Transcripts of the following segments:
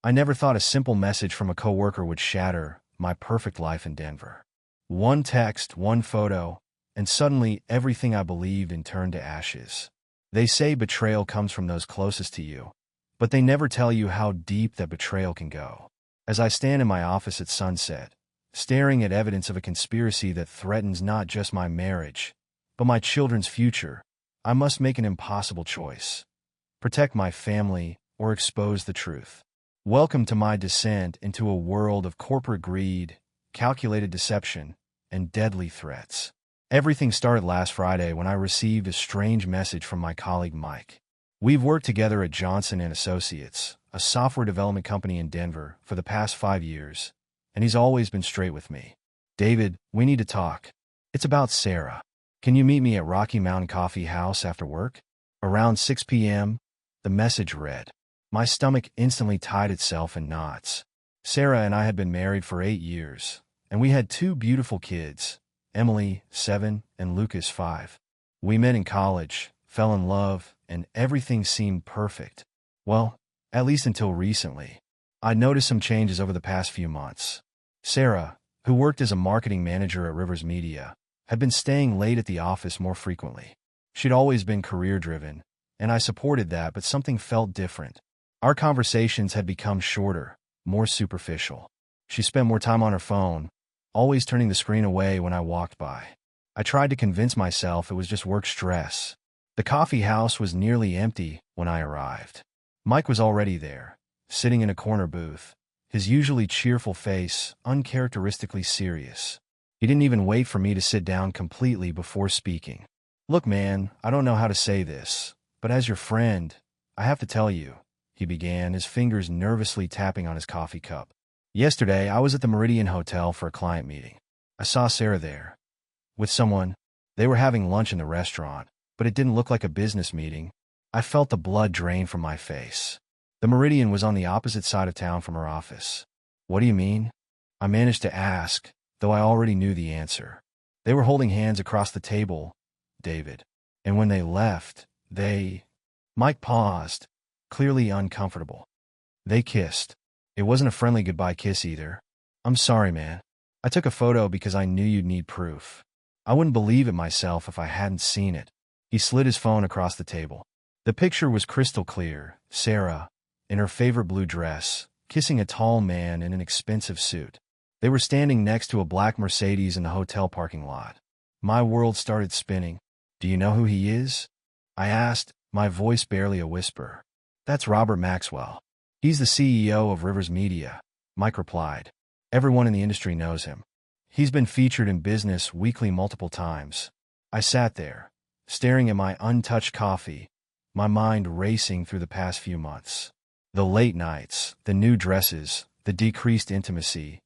I never thought a simple message from a coworker would shatter my perfect life in Denver. One text, one photo, and suddenly everything I believed in turned to ashes. They say betrayal comes from those closest to you, but they never tell you how deep that betrayal can go. As I stand in my office at sunset, staring at evidence of a conspiracy that threatens not just my marriage, but my children's future, I must make an impossible choice: protect my family or expose the truth. Welcome to my descent into a world of corporate greed, calculated deception, and deadly threats. Everything started last Friday when I received a strange message from my colleague Mike. We've worked together at Johnson & Associates, a software development company in Denver, for the past 5 years, and he's always been straight with me. "David, we need to talk. It's about Sarah. Can you meet me at Rocky Mountain Coffee House after work? Around 6 p.m., the message read. My stomach instantly tied itself in knots. Sarah and I had been married for 8 years, and we had 2 beautiful kids, Emily, 7, and Lucas, 5. We met in college, fell in love, and everything seemed perfect. Well, at least until recently. I noticed some changes over the past few months. Sarah, who worked as a marketing manager at Rivers Media, had been staying late at the office more frequently. She'd always been career-driven, and I supported that, but something felt different. Our conversations had become shorter, more superficial. She spent more time on her phone, always turning the screen away when I walked by. I tried to convince myself it was just work stress. The coffee house was nearly empty when I arrived. Mike was already there, sitting in a corner booth, his usually cheerful face uncharacteristically serious. He didn't even wait for me to sit down completely before speaking. "Look, man, I don't know how to say this, but as your friend, I have to tell you," he began, his fingers nervously tapping on his coffee cup. "Yesterday, I was at the Meridian Hotel for a client meeting. I saw Sarah there. With someone. They were having lunch in the restaurant, but it didn't look like a business meeting." I felt the blood drain from my face. The Meridian was on the opposite side of town from her office. "What do you mean?" I managed to ask, though I already knew the answer. "They were holding hands across the table, David. And when they left, Mike paused, clearly uncomfortable. "They kissed. It wasn't a friendly goodbye kiss either. I'm sorry, man. I took a photo because I knew you'd need proof. I wouldn't believe it myself if I hadn't seen it." He slid his phone across the table. The picture was crystal clear: Sarah, in her favorite blue dress, kissing a tall man in an expensive suit. They were standing next to a black Mercedes in the hotel parking lot. My world started spinning. "Do you know who he is?" I asked, my voice barely a whisper. "That's Robert Maxwell. He's the CEO of Rivers Media," Mike replied. "Everyone in the industry knows him. He's been featured in Business Weekly multiple times." I sat there, staring at my untouched coffee, my mind racing through the past few months. The late nights, the new dresses, the decreased intimacy.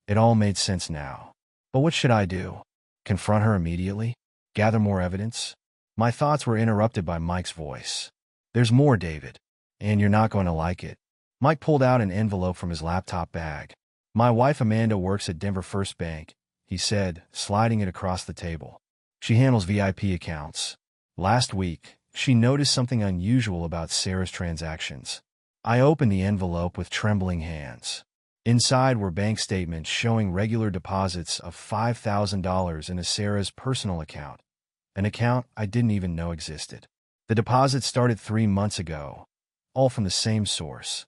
It all made sense now. But what should I do? Confront her immediately? Gather more evidence? My thoughts were interrupted by Mike's voice. "There's more, David. And you're not going to like it." Mike pulled out an envelope from his laptop bag. "My wife Amanda works at Denver First Bank," he said, sliding it across the table. "She handles VIP accounts. Last week, she noticed something unusual about Sarah's transactions." I opened the envelope with trembling hands. Inside were bank statements showing regular deposits of $5,000 into Sarah's personal account, an account I didn't even know existed. The deposits started 3 months ago, all from the same source: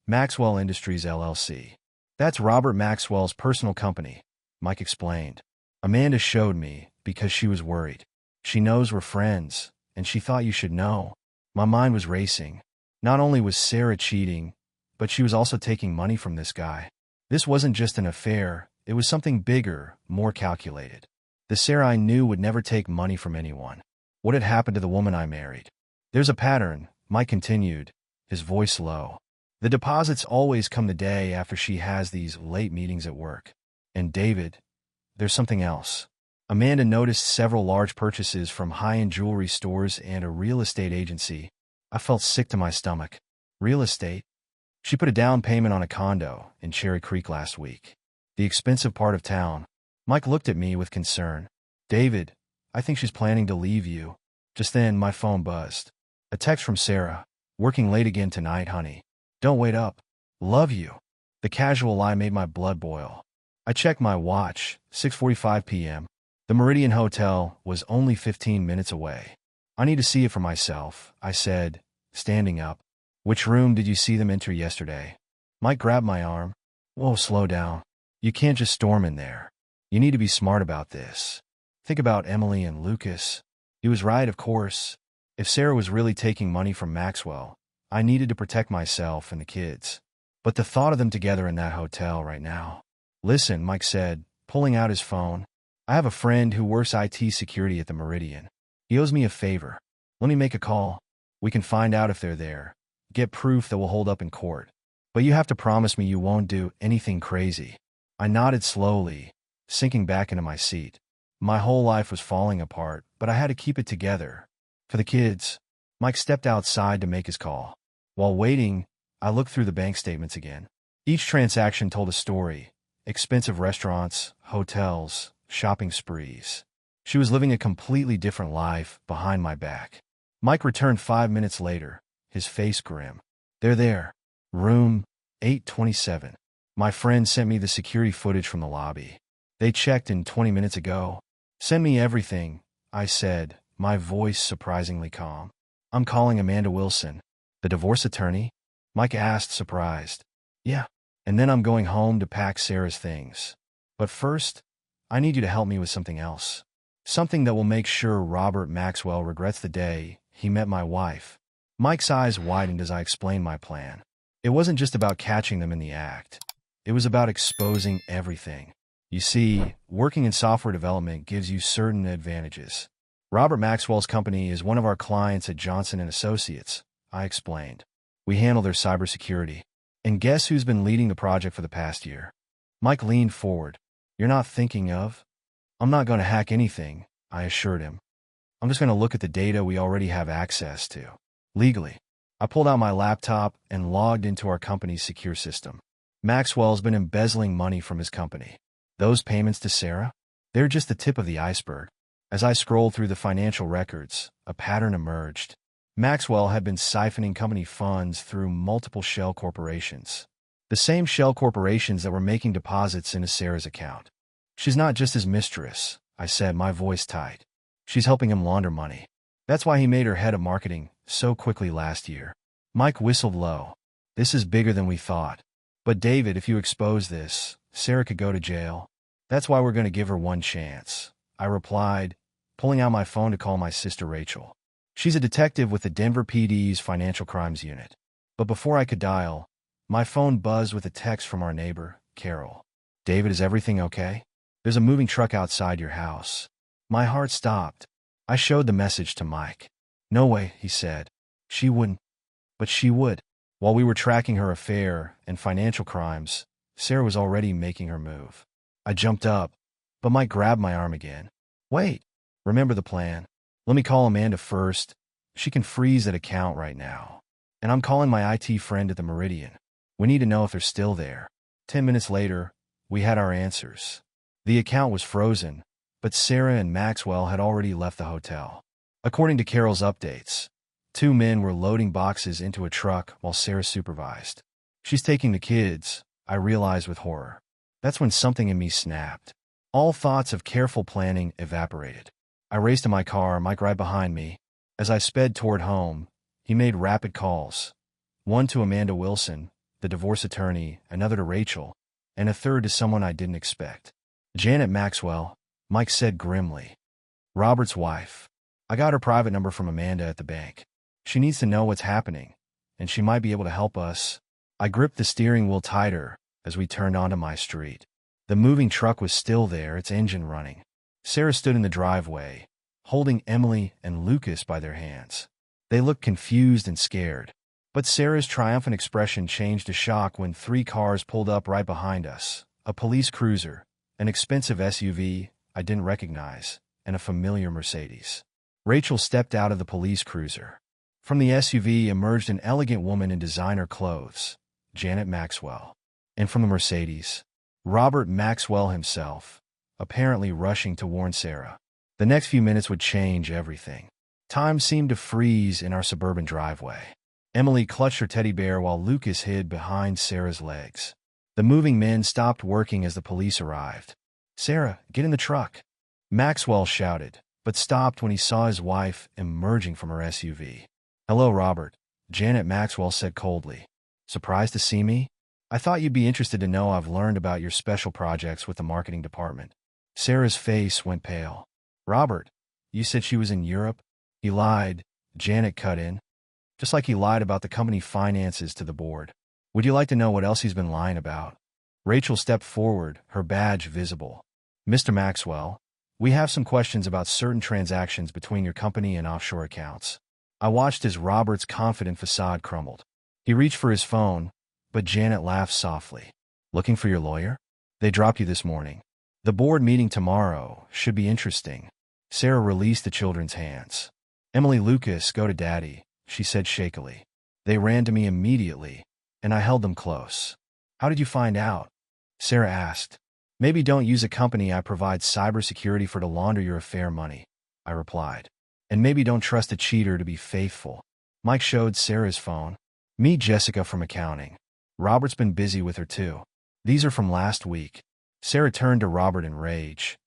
Maxwell Industries, LLC. "That's Robert Maxwell's personal company," Mike explained. "Amanda showed me because she was worried. She knows we're friends, and she thought you should know." My mind was racing. Not only was Sarah cheating, but she was also taking money from this guy. This wasn't just an affair, it was something bigger, more calculated. The Sarah I knew would never take money from anyone. What had happened to the woman I married? "There's a pattern," Mike continued, his voice low. "The deposits always come the day after she has these late meetings at work. And David, there's something else." Amanda noticed several large purchases from high-end jewelry stores and a real estate agency. I felt sick to my stomach. Real estate? She put a down payment on a condo in Cherry Creek last week, the expensive part of town. Mike looked at me with concern. "David, I think she's planning to leave you." Just then, my phone buzzed. A text from Sarah. "Working late again tonight, honey. Don't wait up. Love you. The casual lie made my blood boil. I checked my watch, 6:45 p.m. The Meridian Hotel was only 15 minutes away. I need to see it for myself, I said, standing up. Which room did you see them enter yesterday? Mike grabbed my arm. Whoa, slow down. You can't just storm in there. You need to be smart about this. Think about Emily and Lucas. He was right, of course. If Sarah was really taking money from Maxwell, I needed to protect myself and the kids. But the thought of them together in that hotel right now. Listen, Mike said, pulling out his phone. I have a friend who works IT security at the Meridian. He owes me a favor. Let me make a call. We can find out if they're there. Get proof that will hold up in court. But you have to promise me you won't do anything crazy. I nodded slowly, sinking back into my seat. My whole life was falling apart, but I had to keep it together. For the kids. Mike stepped outside to make his call. While waiting, I looked through the bank statements again. Each transaction told a story. Expensive restaurants, hotels, shopping sprees. She was living a completely different life behind my back. Mike returned 5 minutes later, his face grim. They're there. Room 827. My friend sent me the security footage from the lobby. They checked in 20 minutes ago. Send me everything, I said, my voice surprisingly calm. I'm calling Amanda Wilson. The divorce attorney? Mike asked, surprised. Yeah. And then I'm going home to pack Sarah's things. But first, I need you to help me with something else. Something that will make sure Robert Maxwell regrets the day he met my wife. Mike's eyes widened as I explained my plan. It wasn't just about catching them in the act. It was about exposing everything. You see, working in software development gives you certain advantages. Robert Maxwell's company is one of our clients at Johnson & Associates, I explained. We handle their cybersecurity. And guess who's been leading the project for the past year? Mike leaned forward. You're not thinking of? I'm not going to hack anything, I assured him. I'm just going to look at the data we already have access to. Legally. I pulled out my laptop and logged into our company's secure system. Maxwell's been embezzling money from his company. Those payments to Sarah? They're just the tip of the iceberg. As I scrolled through the financial records, a pattern emerged. Maxwell had been siphoning company funds through multiple shell corporations. The same shell corporations that were making deposits into Sarah's account. She's not just his mistress, I said, my voice tight. She's helping him launder money. That's why he made her head of marketing so quickly last year. Mike whistled low. This is bigger than we thought. But David, if you expose this, Sarah could go to jail. That's why we're going to give her one chance, I replied, pulling out my phone to call my sister Rachel. She's a detective with the Denver PD's Financial Crimes Unit. But before I could dial, my phone buzzed with a text from our neighbor, Carol. David, is everything okay? There's a moving truck outside your house. My heart stopped. I showed the message to Mike. No way, he said. She wouldn't. But she would. While we were tracking her affair and financial crimes, Sarah was already making her move. I jumped up, but Mike grabbed my arm again. Wait. Remember the plan. Let me call Amanda first. She can freeze that account right now. And I'm calling my IT friend at the Meridian. We need to know if they're still there. 10 minutes later, we had our answers. The account was frozen, but Sarah and Maxwell had already left the hotel. According to Carol's updates, 2 men were loading boxes into a truck while Sarah supervised. She's taking the kids, I realized with horror. That's when something in me snapped. All thoughts of careful planning evaporated. I raced to my car, Mike right behind me. As I sped toward home, he made rapid calls. One to Amanda Wilson, the divorce attorney, another to Rachel, and a third to someone I didn't expect. Janet Maxwell, Mike said grimly. Robert's wife. I got her private number from Amanda at the bank. She needs to know what's happening, and she might be able to help us. I gripped the steering wheel tighter as we turned onto my street. The moving truck was still there, its engine running. Sarah stood in the driveway, holding Emily and Lucas by their hands. They looked confused and scared. But Sarah's triumphant expression changed to shock when 3 cars pulled up right behind us. A police cruiser, an expensive SUV I didn't recognize, and a familiar Mercedes. Rachel stepped out of the police cruiser. From the SUV emerged an elegant woman in designer clothes, Janet Maxwell. And from the Mercedes, Robert Maxwell himself, apparently rushing to warn Sarah. The next few minutes would change everything. Time seemed to freeze in our suburban driveway. Emily clutched her teddy bear while Lucas hid behind Sarah's legs. The moving men stopped working as the police arrived. "Sarah, get in the truck," Maxwell shouted, but stopped when he saw his wife emerging from her SUV. "Hello, Robert," Janet Maxwell said coldly. "Surprised to see me? I thought you'd be interested to know I've learned about your special projects with the marketing department." Sarah's face went pale. "Robert, you said she was in Europe?" "He lied," Janet cut in. "Just like he lied about the company finances to the board. Would you like to know what else he's been lying about?" Rachel stepped forward, her badge visible. "Mr. Maxwell, we have some questions about certain transactions between your company and offshore accounts." I watched as Robert's confident facade crumbled. He reached for his phone, but Janet laughed softly. "Looking for your lawyer? They dropped you this morning. The board meeting tomorrow should be interesting." Sarah released the children's hands. "Emily, Lucas, go to Daddy," she said shakily. They ran to me immediately, and I held them close. "How did you find out?" Sarah asked. "Maybe don't use a company I provide cybersecurity for to launder your affair money," I replied. "And maybe don't trust a cheater to be faithful." Mike showed Sarah's phone. "Meet Jessica from accounting. Robert's been busy with her too. These are from last week." Sarah turned to Robert in rage,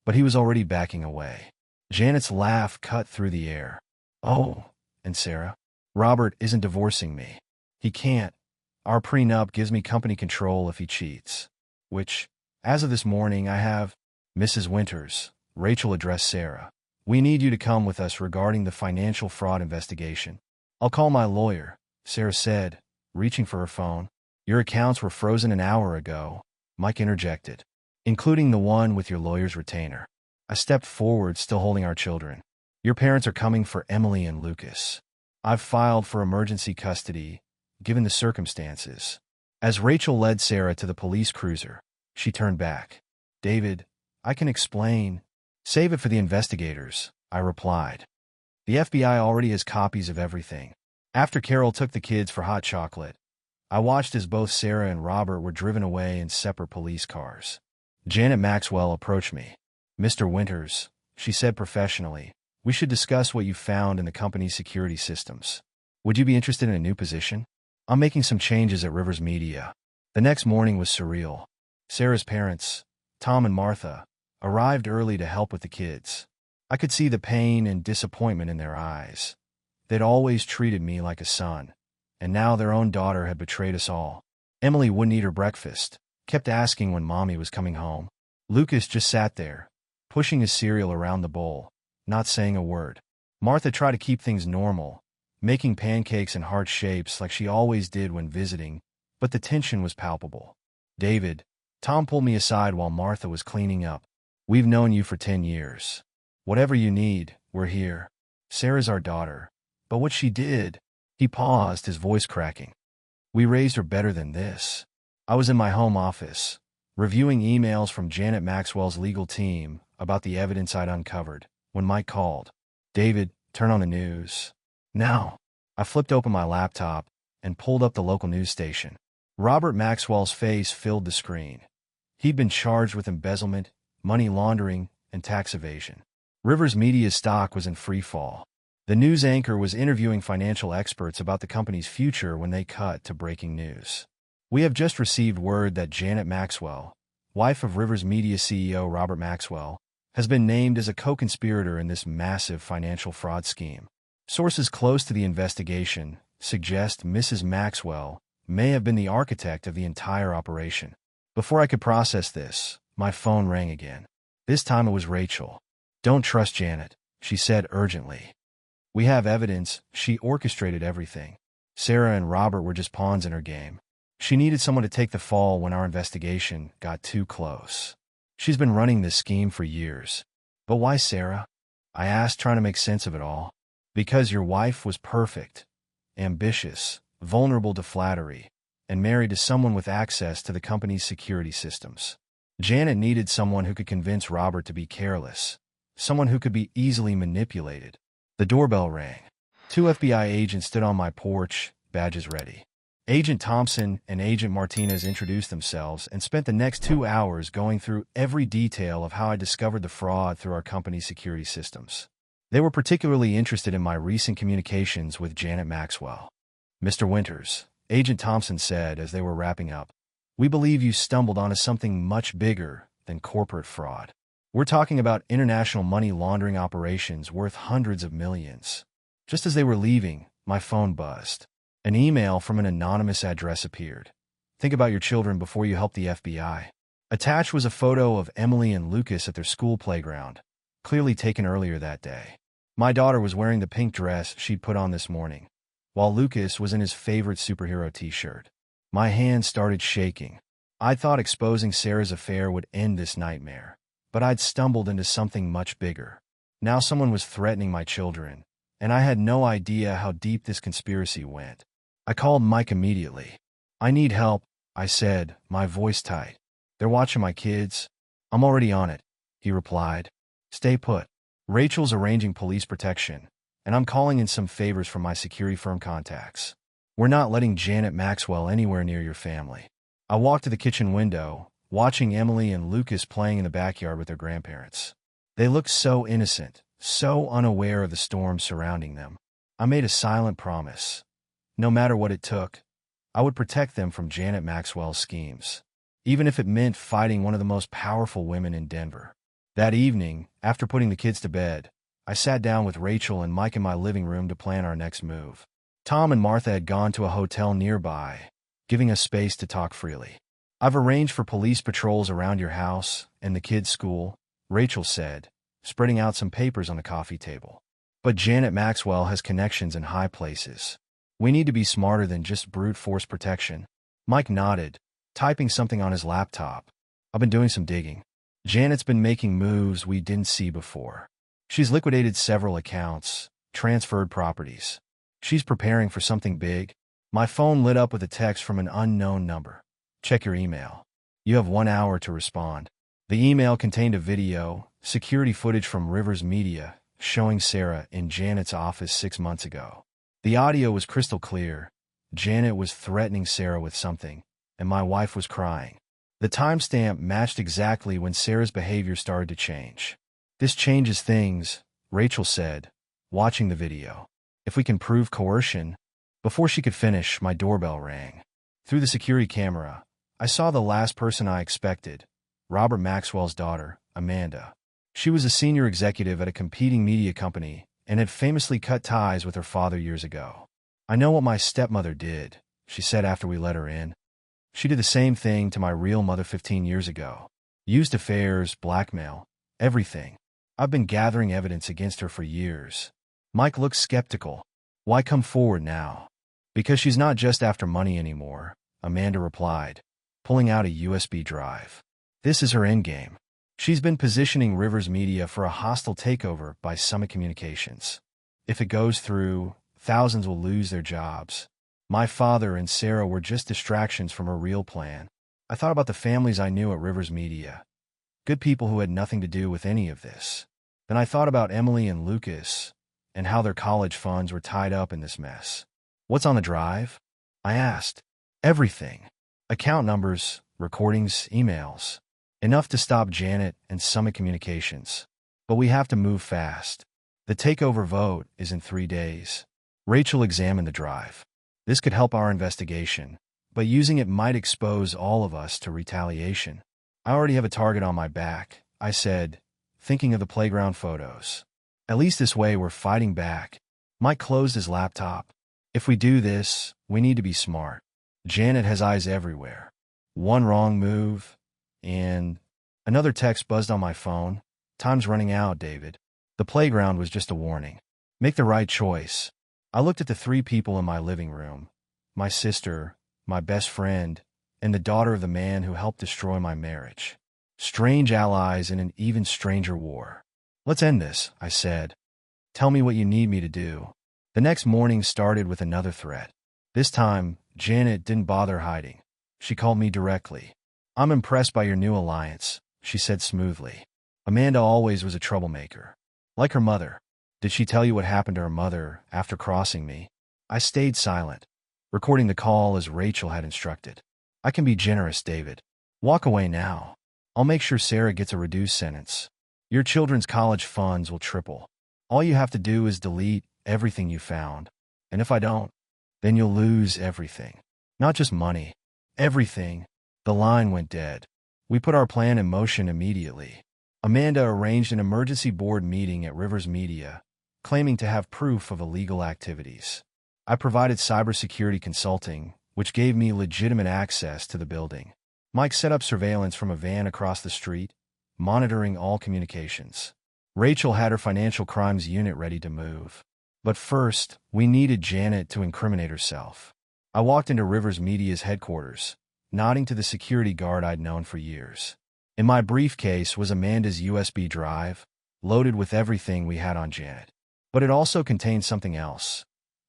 but he was already backing away. Janet's laugh cut through the air. "Oh, and Sarah? Robert isn't divorcing me. He can't. Our prenup gives me company control if he cheats. Which, as of this morning, I have." "Mrs. Winters," Rachel addressed Sarah, "we need you to come with us regarding the financial fraud investigation." "I'll call my lawyer," Sarah said, reaching for her phone. "Your accounts were frozen an hour ago," Mike interjected, "including the one with your lawyer's retainer." I stepped forward, still holding our children. "Your parents are coming for Emily and Lucas. I've filed for emergency custody, given the circumstances." As Rachel led Sarah to the police cruiser, she turned back. "David, I can explain." "Save it for the investigators," I replied. "The FBI already has copies of everything." After Carol took the kids for hot chocolate, I watched as both Sarah and Robert were driven away in separate police cars. Janet Maxwell approached me. "Mr. Winters," she said professionally, "we should discuss what you found in the company's security systems. Would you be interested in a new position? I'm making some changes at Rivers Media." The next morning was surreal. Sarah's parents, Tom and Martha, arrived early to help with the kids. I could see the pain and disappointment in their eyes. They'd always treated me like a son, and now their own daughter had betrayed us all. Emily wouldn't eat her breakfast, kept asking when Mommy was coming home. Lucas just sat there, pushing his cereal around the bowl, not saying a word. Martha tried to keep things normal, making pancakes in heart shapes like she always did when visiting, but the tension was palpable. "David," Tom pulled me aside while Martha was cleaning up. "We've known you for 10 years. Whatever you need, we're here. Sarah's our daughter. But what she did—" He paused, his voice cracking. "We raised her better than this." I was in my home office, reviewing emails from Janet Maxwell's legal team about the evidence I'd uncovered, when Mike called. "David, turn on the news. Now." I flipped open my laptop and pulled up the local news station. Robert Maxwell's face filled the screen. He'd been charged with embezzlement, money laundering, and tax evasion. Rivers Media's stock was in free fall. The news anchor was interviewing financial experts about the company's future when they cut to breaking news. "We have just received word that Janet Maxwell, wife of Rivers Media CEO Robert Maxwell, has been named as a co-conspirator in this massive financial fraud scheme. Sources close to the investigation suggest Mrs. Maxwell may have been the architect of the entire operation." Before I could process this, my phone rang again. This time it was Rachel. "Don't trust Janet," she said urgently. "We have evidence she orchestrated everything. Sarah and Robert were just pawns in her game. She needed someone to take the fall when our investigation got too close. She's been running this scheme for years." "But why Sarah?" I asked, trying to make sense of it all. "Because your wife was perfect, ambitious, vulnerable to flattery, and married to someone with access to the company's security systems. Janet needed someone who could convince Robert to be careless, someone who could be easily manipulated." The doorbell rang. 2 FBI agents stood on my porch, badges ready. Agent Thompson and Agent Martinez introduced themselves and spent the next 2 hours going through every detail of how I discovered the fraud through our company's security systems. They were particularly interested in my recent communications with Janet Maxwell. Mr. Winters, Agent Thompson said as they were wrapping up, we believe you stumbled onto something much bigger than corporate fraud. We're talking about international money laundering operations worth hundreds of millions. Just as they were leaving, my phone buzzed. An email from an anonymous address appeared. Think about your children before you help the FBI. Attached was a photo of Emily and Lucas at their school playground, clearly taken earlier that day. My daughter was wearing the pink dress she'd put on this morning, while Lucas was in his favorite superhero t-shirt. My hands started shaking. I thought exposing Sarah's affair would end this nightmare, but I'd stumbled into something much bigger. Now someone was threatening my children, and I had no idea how deep this conspiracy went. I called Mike immediately. I need help, I said, my voice tight. They're watching my kids. I'm already on it, he replied. Stay put. Rachel's arranging police protection, and I'm calling in some favors from my security firm contacts. We're not letting Janet Maxwell anywhere near your family. I walked to the kitchen window, watching Emily and Lucas playing in the backyard with their grandparents. They looked so innocent, so unaware of the storm surrounding them. I made a silent promise. No matter what it took, I would protect them from Janet Maxwell's schemes, even if it meant fighting one of the most powerful women in Denver. That evening, after putting the kids to bed, I sat down with Rachel and Mike in my living room to plan our next move. Tom and Martha had gone to a hotel nearby, giving us space to talk freely. I've arranged for police patrols around your house and the kids' school, Rachel said, spreading out some papers on the coffee table. But Janet Maxwell has connections in high places. We need to be smarter than just brute force protection. Mike nodded, typing something on his laptop. I've been doing some digging. Janet's been making moves we didn't see before. She's liquidated several accounts, transferred properties. She's preparing for something big. My phone lit up with a text from an unknown number. Check your email. You have 1 hour to respond. The email contained a video, security footage from Rivers Media, showing Sarah in Janet's office 6 months ago. The audio was crystal clear. Janet was threatening Sarah with something, and my wife was crying. The timestamp matched exactly when Sarah's behavior started to change. This changes things, Rachel said, watching the video. If we can prove coercion. Before she could finish, my doorbell rang. Through the security camera, I saw the last person I expected, Robert Maxwell's daughter, Amanda. She was a senior executive at a competing media company and had famously cut ties with her father years ago. I know what my stepmother did, she said after we let her in. She did the same thing to my real mother 15 years ago. Used affairs, blackmail, everything. I've been gathering evidence against her for years. Mike looked skeptical. Why come forward now? Because she's not just after money anymore, Amanda replied, pulling out a USB drive. This is her endgame. She's been positioning Rivers Media for a hostile takeover by Summit Communications. If it goes through, thousands will lose their jobs. My father and Sarah were just distractions from her real plan. I thought about the families I knew at Rivers Media. Good people who had nothing to do with any of this. Then I thought about Emily and Lucas, and how their college funds were tied up in this mess. What's on the drive? I asked. Everything. Account numbers, recordings, emails. Enough to stop Janet and Summit Communications. But we have to move fast. The takeover vote is in 3 days. Rachel examined the drive. This could help our investigation, but using it might expose all of us to retaliation. I already have a target on my back, I said, thinking of the playground photos. At least this way we're fighting back. Mike closed his laptop. If we do this, we need to be smart. Janet has eyes everywhere. One wrong move, and another text buzzed on my phone. Time's running out, David. The playground was just a warning. Make the right choice. I looked at the 3 people in my living room. My sister, my best friend, and the daughter of the man who helped destroy my marriage. Strange allies in an even stranger war. Let's end this, I said. Tell me what you need me to do. The next morning started with another threat. This time, Janet didn't bother hiding. She called me directly. I'm impressed by your new alliance, she said smoothly. Amanda always was a troublemaker. Like her mother. Did she tell you what happened to her mother after crossing me? I stayed silent, recording the call as Rachel had instructed. I can be generous, David. Walk away now. I'll make sure Sarah gets a reduced sentence. Your children's college funds will triple. All you have to do is delete everything you found. And if I don't, then you'll lose everything. Not just money. Everything. The line went dead. We put our plan in motion immediately. Amanda arranged an emergency board meeting at Rivers Media, claiming to have proof of illegal activities. I provided cybersecurity consulting, which gave me legitimate access to the building. Mike set up surveillance from a van across the street, monitoring all communications. Rachel had her financial crimes unit ready to move. But first, we needed Janet to incriminate herself. I walked into Rivers Media's headquarters, nodding to the security guard I'd known for years. In my briefcase was Amanda's USB drive, loaded with everything we had on Janet. But it also contained something else,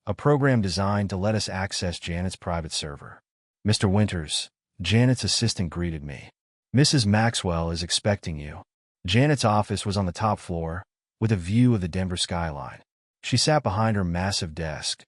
a program designed to let us access Janet's private server. "Mr. Winters," Janet's assistant greeted me. "Mrs. Maxwell is expecting you." Janet's office was on the top floor, with a view of the Denver skyline. She sat behind her massive desk,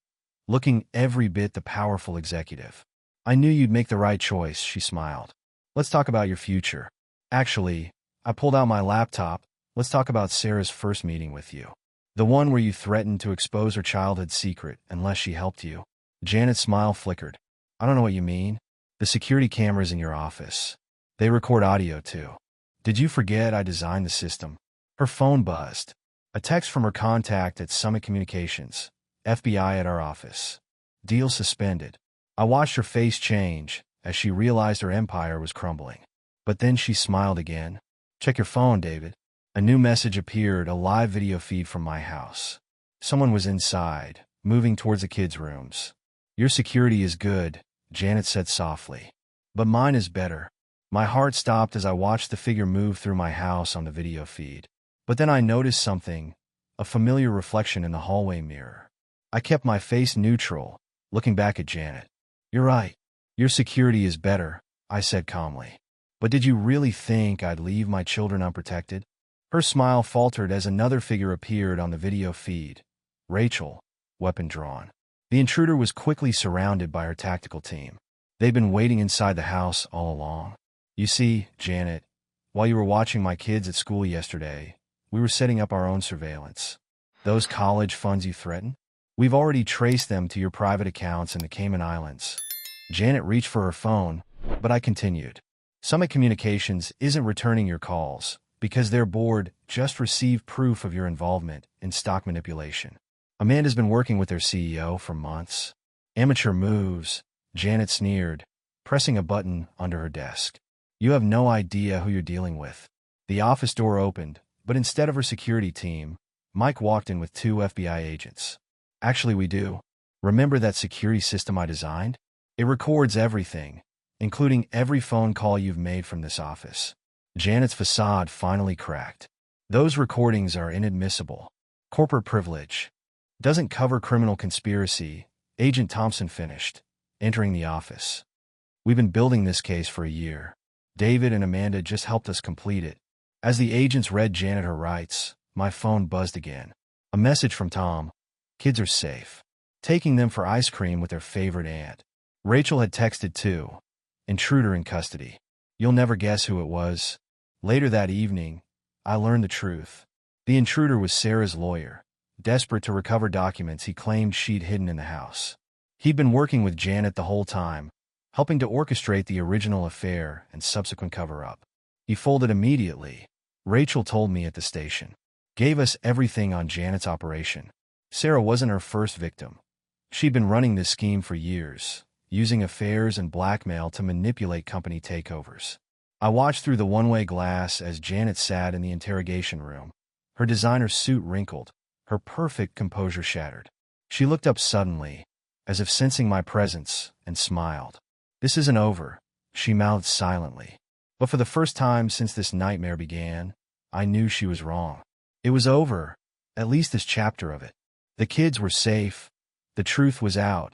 looking every bit the powerful executive. "I knew you'd make the right choice," she smiled. "Let's talk about your future." "Actually," I pulled out my laptop, "let's talk about Sarah's first meeting with you. The one where you threatened to expose her childhood secret unless she helped you." Janet's smile flickered. "I don't know what you mean. The security cameras in your office. They record audio too. Did you forget I designed the system?" Her phone buzzed. A text from her contact at Summit Communications, FBI at our office. "Deal suspended." I watched her face change as she realized her empire was crumbling. But then she smiled again. "Check your phone, David." A new message appeared, a live video feed from my house. Someone was inside, moving towards the kids' rooms. "Your security is good," Janet said softly. "But mine is better." My heart stopped as I watched the figure move through my house on the video feed. But then I noticed something, a familiar reflection in the hallway mirror. I kept my face neutral, looking back at Janet. "You're right. Your security is better," I said calmly. "But did you really think I'd leave my children unprotected?" Her smile faltered as another figure appeared on the video feed. Rachel, weapon drawn. The intruder was quickly surrounded by her tactical team. They'd been waiting inside the house all along. "You see, Janet, while you were watching my kids at school yesterday, we were setting up our own surveillance. Those college funds you threatened? We've already traced them to your private accounts in the Cayman Islands." Janet reached for her phone, but I continued. "Summit Communications isn't returning your calls because their board just received proof of your involvement in stock manipulation. Amanda's been working with their CEO for months." "Amateur moves," Janet sneered, pressing a button under her desk. "You have no idea who you're dealing with." The office door opened, but instead of her security team, Mike walked in with 2 FBI agents. "Actually, we do. Remember that security system I designed? It records everything, including every phone call you've made from this office." Janet's facade finally cracked. "Those recordings are inadmissible. Corporate privilege. Doesn't cover criminal conspiracy," Agent Thompson finished, entering the office. "We've been building this case for a year. David and Amanda just helped us complete it." As the agents read Janet her rights, my phone buzzed again. A message from Tom. "Kids are safe. Taking them for ice cream with their favorite aunt." Rachel had texted too. "Intruder in custody." You'll never guess who it was. Later that evening, I learned the truth. The intruder was Sarah's lawyer, desperate to recover documents he claimed she'd hidden in the house. He'd been working with Janet the whole time, helping to orchestrate the original affair and subsequent cover-up. He folded immediately, Rachel told me at the station. Gave us everything on Janet's operation. Sarah wasn't her first victim. She'd been running this scheme for years, using affairs and blackmail to manipulate company takeovers. I watched through the one-way glass as Janet sat in the interrogation room, her designer suit wrinkled, her perfect composure shattered. She looked up suddenly, as if sensing my presence, and smiled. "This isn't over," she mouthed silently. But for the first time since this nightmare began, I knew she was wrong. It was over, at least this chapter of it. The kids were safe, the truth was out,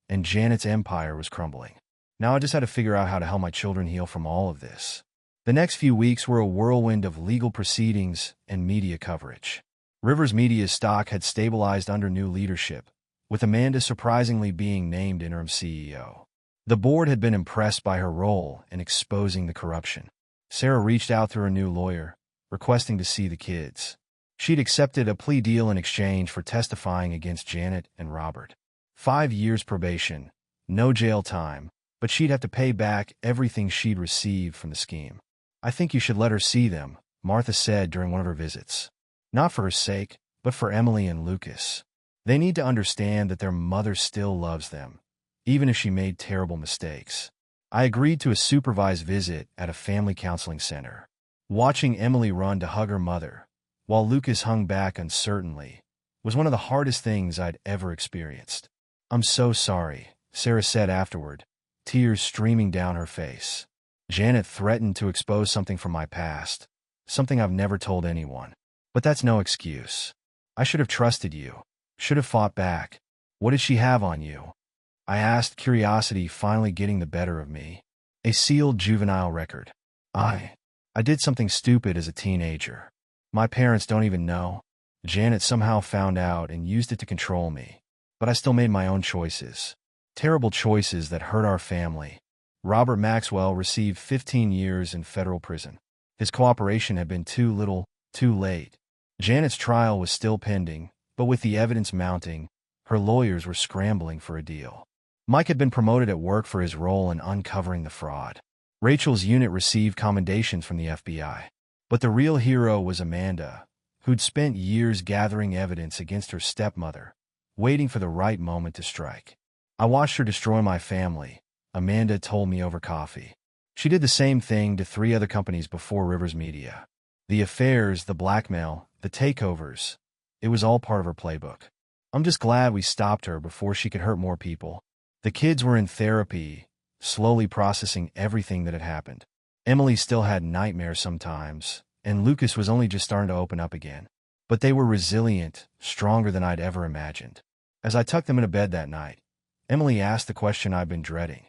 and Janet's empire was crumbling. Now I just had to figure out how to help my children heal from all of this. The next few weeks were a whirlwind of legal proceedings and media coverage. Rivers Media's stock had stabilized under new leadership, with Amanda surprisingly being named interim CEO. The board had been impressed by her role in exposing the corruption. Sarah reached out through her new lawyer, requesting to see the kids. She'd accepted a plea deal in exchange for testifying against Janet and Robert. 5 years probation, no jail time, but she'd have to pay back everything she'd received from the scheme. "I think you should let her see them," Martha said during one of her visits. "Not for her sake, but for Emily and Lucas. They need to understand that their mother still loves them, even if she made terrible mistakes." I agreed to a supervised visit at a family counseling center. Watching Emily run to hug her mother, while Lucas hung back uncertainly, was one of the hardest things I'd ever experienced. "I'm so sorry," Sarah said afterward, tears streaming down her face. "Janet threatened to expose something from my past, something I've never told anyone. But that's no excuse. I should have trusted you, should have fought back. What did she have on you?" I asked, curiosity finally getting the better of me. "A sealed juvenile record. I did something stupid as a teenager. My parents don't even know. Janet somehow found out and used it to control me. But I still made my own choices. Terrible choices that hurt our family." Robert Maxwell received 15 years in federal prison. His cooperation had been too little, too late. Janet's trial was still pending, but with the evidence mounting, her lawyers were scrambling for a deal. Mike had been promoted at work for his role in uncovering the fraud. Rachel's unit received commendations from the FBI. But the real hero was Amanda, who'd spent years gathering evidence against her stepmother, waiting for the right moment to strike. "I watched her destroy my family," Amanda told me over coffee. She did the same thing to 3 other companies before Rivers Media. The affairs, the blackmail, the takeovers, it was all part of her playbook. "I'm just glad we stopped her before she could hurt more people." The kids were in therapy, slowly processing everything that had happened. Emily still had nightmares sometimes, and Lucas was only just starting to open up again. But they were resilient, stronger than I'd ever imagined. As I tucked them into bed that night, Emily asked the question I'd been dreading.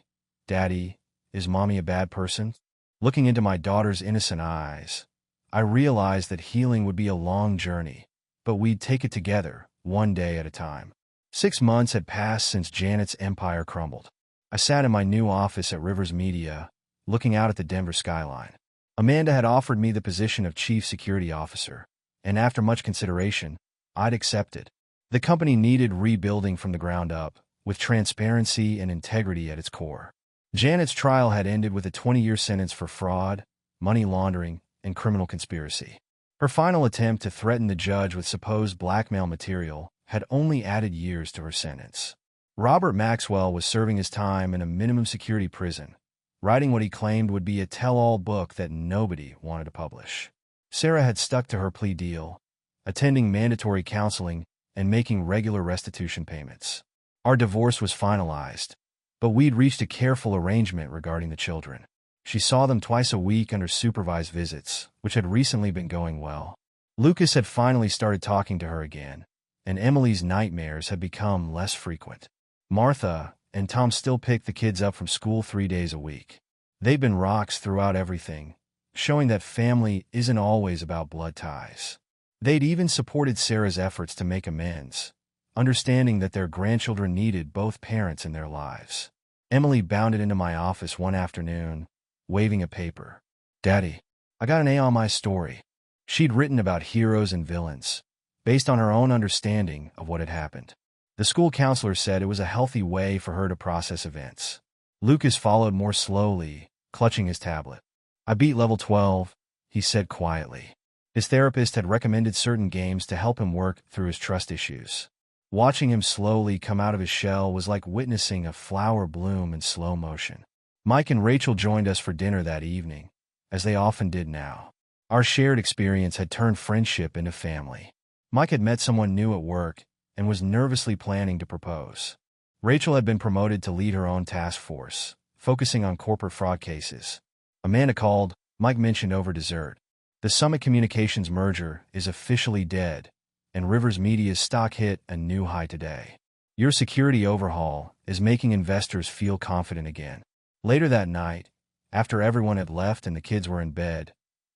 "Daddy, is Mommy a bad person?" Looking into my daughter's innocent eyes, I realized that healing would be a long journey, but we'd take it together, one day at a time. 6 months had passed since Janet's empire crumbled. I sat in my new office at Rivers Media, looking out at the Denver skyline. Amanda had offered me the position of chief security officer, and after much consideration, I'd accepted. The company needed rebuilding from the ground up, with transparency and integrity at its core. Janet's trial had ended with a 20-year sentence for fraud, money laundering, and criminal conspiracy. Her final attempt to threaten the judge with supposed blackmail material had only added years to her sentence. Robert Maxwell was serving his time in a minimum security prison, writing what he claimed would be a tell-all book that nobody wanted to publish. Sarah had stuck to her plea deal, attending mandatory counseling and making regular restitution payments. Our divorce was finalized, but we'd reached a careful arrangement regarding the children. She saw them twice a week under supervised visits, which had recently been going well. Lucas had finally started talking to her again, and Emily's nightmares had become less frequent. Martha and Tom still picked the kids up from school 3 days a week. They'd been rocks throughout everything, showing that family isn't always about blood ties. They'd even supported Sarah's efforts to make amends, understanding that their grandchildren needed both parents in their lives. Emily bounded into my office one afternoon, waving a paper. "Daddy, I got an A on my story." She'd written about heroes and villains, based on her own understanding of what had happened. The school counselor said it was a healthy way for her to process events. Lucas followed more slowly, clutching his tablet. "I beat level 12, he said quietly. His therapist had recommended certain games to help him work through his trust issues. Watching him slowly come out of his shell was like witnessing a flower bloom in slow motion. Mike and Rachel joined us for dinner that evening, as they often did now. Our shared experience had turned friendship into family. Mike had met someone new at work and was nervously planning to propose. Rachel had been promoted to lead her own task force, focusing on corporate fraud cases. Amanda called. Mike mentioned over dessert. The Summit Communications merger is officially dead, and Rivers Media's stock hit a new high today. Your security overhaul is making investors feel confident again. Later that night, after everyone had left and the kids were in bed,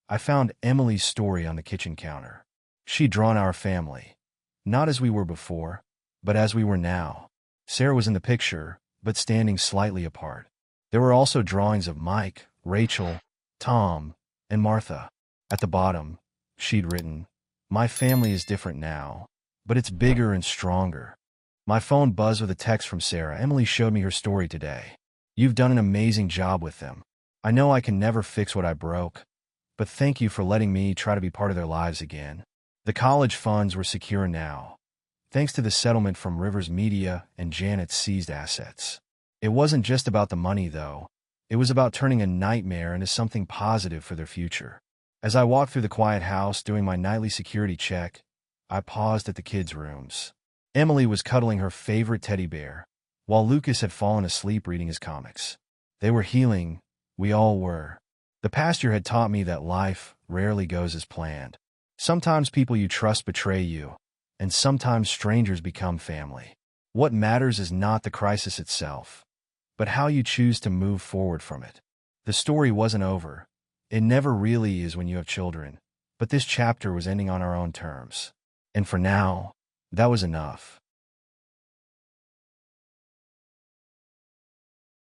I found Emily's story on the kitchen counter. She'd drawn our family, not as we were before, but as we were now. Sarah was in the picture, but standing slightly apart. There were also drawings of Mike, Rachel, Tom, and Martha. At the bottom, she'd written, "My family is different now, but it's bigger and stronger." My phone buzzed with a text from Sarah. Emily showed me her story today. You've done an amazing job with them. I know I can never fix what I broke, but thank you for letting me try to be part of their lives again. The college funds were secure now, thanks to the settlement from Rivers Media and Janet's seized assets. It wasn't just about the money, though. It was about turning a nightmare into something positive for their future. As I walked through the quiet house doing my nightly security check, I paused at the kids' rooms. Emily was cuddling her favorite teddy bear, while Lucas had fallen asleep reading his comics. They were healing. We all were. The past year had taught me that life rarely goes as planned. Sometimes people you trust betray you, and sometimes strangers become family. What matters is not the crisis itself, but how you choose to move forward from it. The story wasn't over. It never really is when you have children, but this chapter was ending on our own terms. And for now, that was enough.